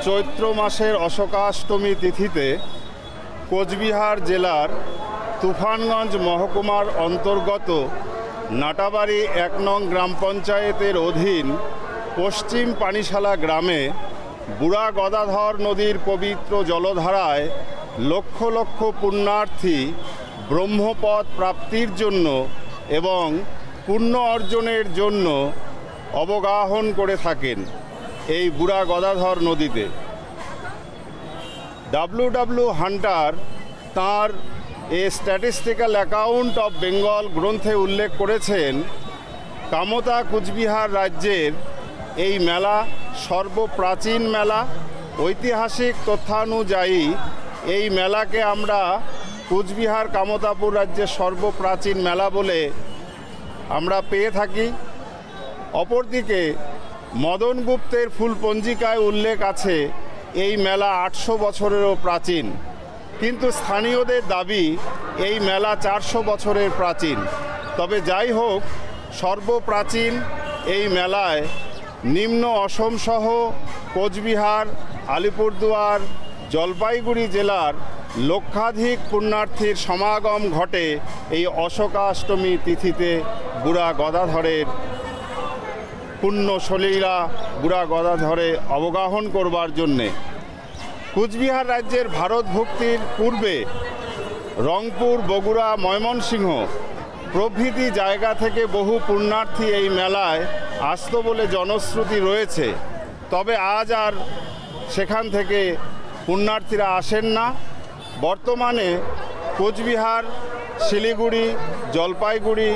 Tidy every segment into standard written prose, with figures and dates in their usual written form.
চৈত্র মাসের অশোকাষ্টমী তিথিতে কোচবিহার জেলার তুফানগঞ্জ মহকুমার অন্তর্গত নাটাবাড়ি ১ নং গ্রাম পঞ্চায়েতের অধীন পশ্চিম পানিশালা গ্রামে বুড়া গদাধর নদীর পবিত্র জলধারায় লক্ষ লক্ষ পুণ্যার্থী ব্রহ্মপদ প্রাপ্তির জন্য এবং পুণ্য অর্জনের জন্য অবগাহন করে থাকেন এই বুড়া গদাধর নদীতে। W.W. হান্টার তাঁর এ স্ট্যাটিস্টিক্যাল অ্যাকাউন্ট অফ বেঙ্গল গ্রন্থে উল্লেখ করেছেন, কামতা কুচবিহার রাজ্যের এই মেলা সর্বপ্রাচীন মেলা। ঐতিহাসিক তথ্যানুযায়ী এই মেলাকে আমরা কুচবিহার কামতাপুর রাজ্যের সর্বপ্রাচীন মেলা বলে আমরা পেয়ে থাকি। অপরদিকে মদন গুপ্তের ফুল পঞ্জিকায় উল্লেখ আছে এই মেলা ৮০০ বছরেরও প্রাচীন, কিন্তু স্থানীয়দের দাবি এই মেলা ৪০০ বছরের প্রাচীন। তবে যাই হোক, সর্বপ্রাচীন এই মেলায় নিম্ন অসমসহ কোচবিহার, আলিপুরদুয়ার, জলপাইগুড়ি জেলার লক্ষাধিক পুণ্যার্থীর সমাগম ঘটে এই অশোকাষ্টমী তিথিতে বুড়া গদাধরের পুণ্যশলীলা বুড়া গদাধরে অবগাহন করবার জন্যে। কুচবিহার রাজ্যের ভারতভুক্তির পূর্বে রংপুর, বগুড়া, ময়মনসিংহ প্রভৃতি জায়গা থেকে বহু পুণ্যার্থী এই মেলায় আসত বলে জনশ্রুতি রয়েছে। তবে আজ আর সেখান থেকে পুণ্যার্থীরা আসেন না। বর্তমানে কোচবিহার, শিলিগুড়ি, জলপাইগুড়ি,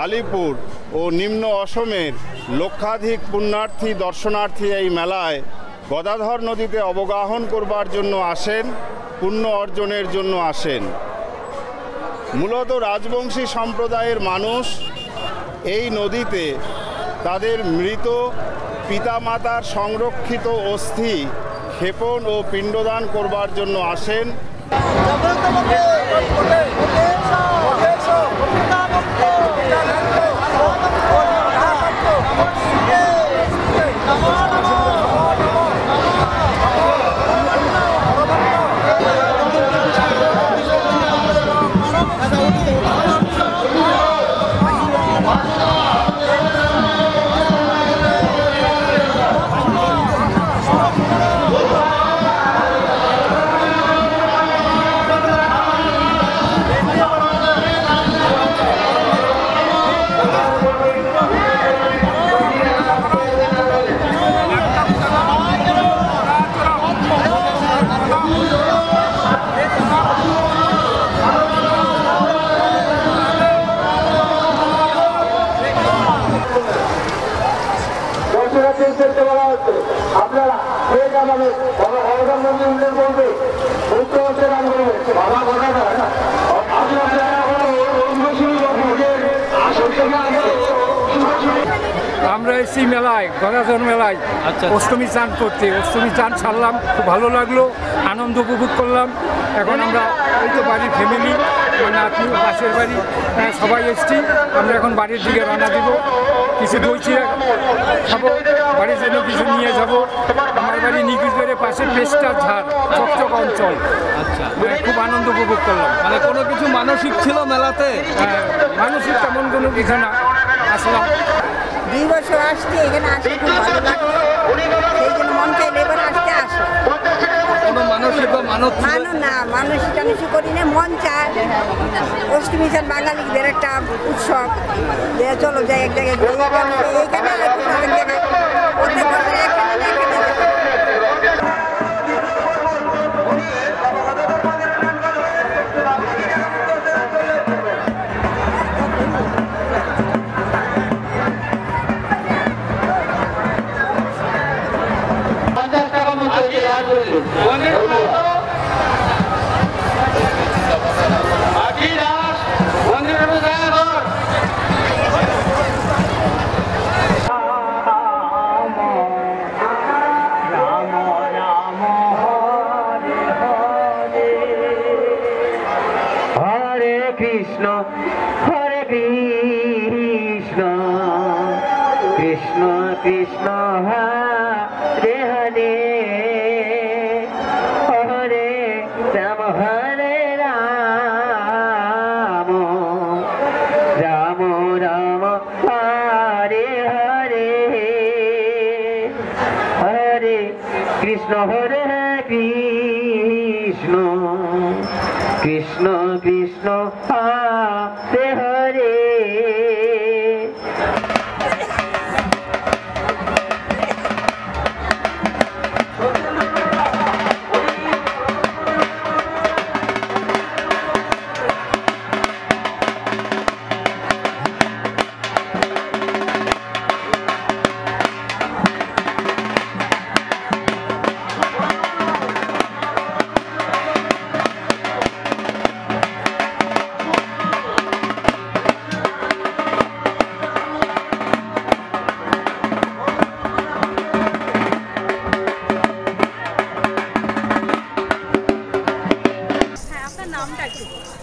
আলিপুর ও নিম্ন অসমের লক্ষাধিক পুণ্যার্থী দর্শনার্থী এই মেলায় গদাধর নদীতে অবগাহন করবার জন্য আসেন, পুণ্য অর্জনের জন্য আসেন। মূলত রাজবংশী সম্প্রদায়ের মানুষ এই নদীতে তাদের মৃত পিতামাতার সংরক্ষিত অস্থি ক্ষেপণ ও পিণ্ডদান করবার জন্য আসেন। আপনারা বলবে আমরা এসি মেলায়, গদাধর মেলায় অষ্টমী চান করতে। অষ্টমী চান ছাড়লাম, খুব ভালো লাগলো, আনন্দ উপভোগ করলাম। এখন আমরা এই তো বাড়ির ফ্যামিলি আমার নাতনি পাশের বাড়ি, সবাই এসছি। আমরা এখন বাড়ির দিকে রওনা দিব, কিছু দই চিড়া খাবো, বাড়ির জন্য কিছু নিয়ে যাবো। আমার বাড়ি নিকুচবাড়ির পাশে পেস্টার ঝাড়, চকচক অঞ্চল। আচ্ছা, খুব আনন্দ উপভোগ করলাম। মানে কোনো কিছু মানসিক ছিল মেলাতে? মানসিক তেমন কোনো কিছু না, আসলাম। 2 বছর আসছি, এখানে আসতে খুব ভালো লাগে, সেই জন্য মন চাইলে এবার আসতে আসো। কোনো মানসিক বা মানত না, মানসিক টানসিক করি না, মন চায়। অষ্টমী চান বাঙালিদের একটা উৎসব, যে চলো যাই এক জায়গায় ঘুরে, এইখানে আরেক জায়গায় প্রত্যেক বছর এখানে না এখানে যাই। কৃষ্ণ হরে কৃষ্ণ কৃষ্ণ কৃষ্ণ হরে হরে হরে রাম হরে রাম রাম রাম হরে হরে হরে কৃষ্ণ হরে কৃষ্ণ কৃষ্ণ কৃষ্ণ হরে হরে।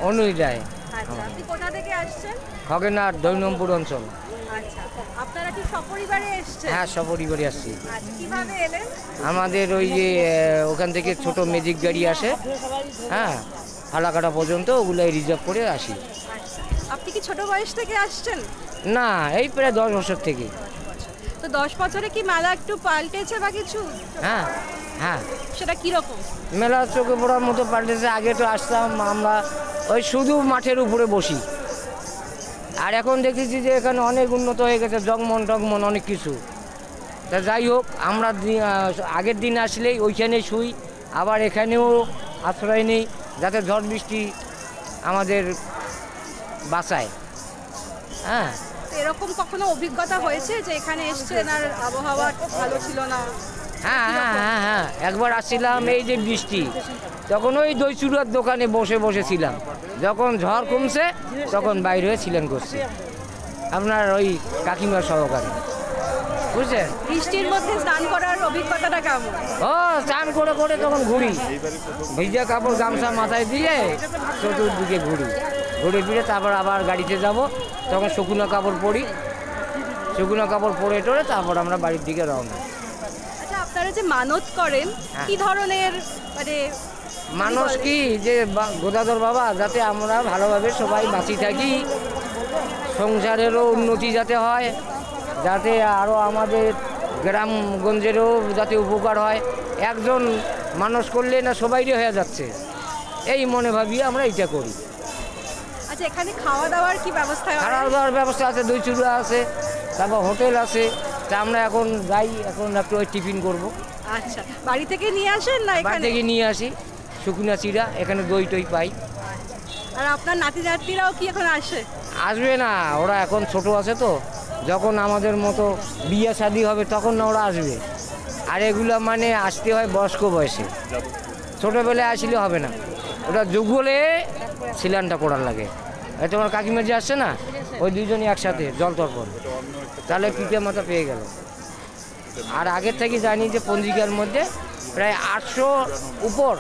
অনুই যায়। আচ্ছা, আপনি কোথা থেকে আসছেন? খগেনার 2 নম্বর অঞ্চল। আচ্ছা, আপনারা কি সপরিবারে এসেছেন? হ্যাঁ, সপরিবারে আসছি। আচ্ছা, কিভাবে এলেন? আমাদের ওই যে ওখান থেকে ছোট ম্যাজিক গাড়ি আসে, হ্যাঁ, ফালাকাটা পর্যন্ত, ওগুলাই রিজার্ভ করে আসি। আচ্ছা, আপনি কি ছোট বয়স থেকে আসছেন? না, এই প্রায় 10 বছর থেকে। তো 10 বছরে কি মেলা একটু পাল্টেছে বা কিছু? হ্যাঁ হ্যাঁ, সেটা কিরকম? মেলা চোখে পড়ার মতো পাল্টেছে। আগে তো আসতাম আমরা ওই শুধু মাঠের উপরে বসি, আর এখন দেখেছি যে এখানে অনেক উন্নত হয়ে গেছে, জগমন টগমন অনেক কিছু। তা যাই হোক, আমরা আগের দিন আসলেই ওইখানে শুই, আবার এখানেও আশ্রয় নেই, যাতে ঝড় বৃষ্টি আমাদের বাঁচায়। হ্যাঁ, এরকম কখনো অভিজ্ঞতা হয়েছে যে এখানে এসেছেন আর আবহাওয়া ভালো ছিল না? হ্যাঁ হ্যাঁ হ্যাঁ হ্যাঁ, একবার আসছিলাম এই যে বৃষ্টি, তখন ওই দই চুড়ার দোকানে বসে বসেছিলাম, যখন ঝড় কমছে তখন বাইরে হয়ে ছিলেন করছি আপনার ওই কাকিমার সহকারে, বুঝছেন? বৃষ্টির মধ্যে স্নান করার অভিজ্ঞতাটা কেমন? ও, স্নান করে করে তখন ঘুরি, ভিজা কাপড় গামছা মাথায় দিয়ে চতুর্দিকে ঘুরি, ঘুরে ফিরে তারপর আবার গাড়িতে যাব, তখন শুকনো কাপড় পরি, শুকনো কাপড় পরে টরে তারপর আমরা বাড়ির দিকে রওনা। আচ্ছা, আপনারা যে মানত করেন কি ধরনের, মানে মানুষ কি যে গোদাধর বাবা যাতে আমরা ভালোভাবে সবাই বাঁচি থাকি, সংসারেরও উন্নতি যাতে হয়, যাতে আরও আমাদের গ্রামগঞ্জেরও যাতে উপকার হয়, একজন মানুষ করলে না সবাইরই হয়ে যাচ্ছে, এই মনে ভাবিয়ে আমরা এটা করি। আচ্ছা, এখানে খাওয়া দাওয়ার কি ব্যবস্থা? খাওয়া দাওয়ার ব্যবস্থা আছে, দই চুড়া আছে, তারপর হোটেল আছে, তা আমরা এখন যাই, এখন একটু ওই টিফিন করবো। আচ্ছা, বাড়ি থেকে নিয়ে আসেন না? বাড়ি থেকে নিয়ে আসি শুকনা চিড়া, এখানে দই টই পাই। আর আপনার নাতি নাতনিরাও কি এখন আসে? আসবে না, ওরা এখন ছোট আছে তো, যখন আমাদের মতো বিয়ে শাদী হবে তখন না ওরা আসবে, আর এগুলো মানে আসতে হয় বয়স্ক বয়সে, ছোটোবেলায় আসলে হবে না, ওটা যুগ হলে সিলানটা করার লাগে। এই তোমার কাকিমা যে আসছে না, ওই দুজনই একসাথে জল তর্পণ, তাহলে পিঠে মাথা পেয়ে গেল। আর আগের থেকে জানি যে পঞ্জিকার মধ্যে প্রায় 800 উপর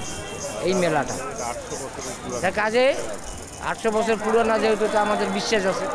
এই মেলাটা, তার কাজে 800 বছর পুরোনো যেহেতু, তো আমাদের বিশ্বাস আছে।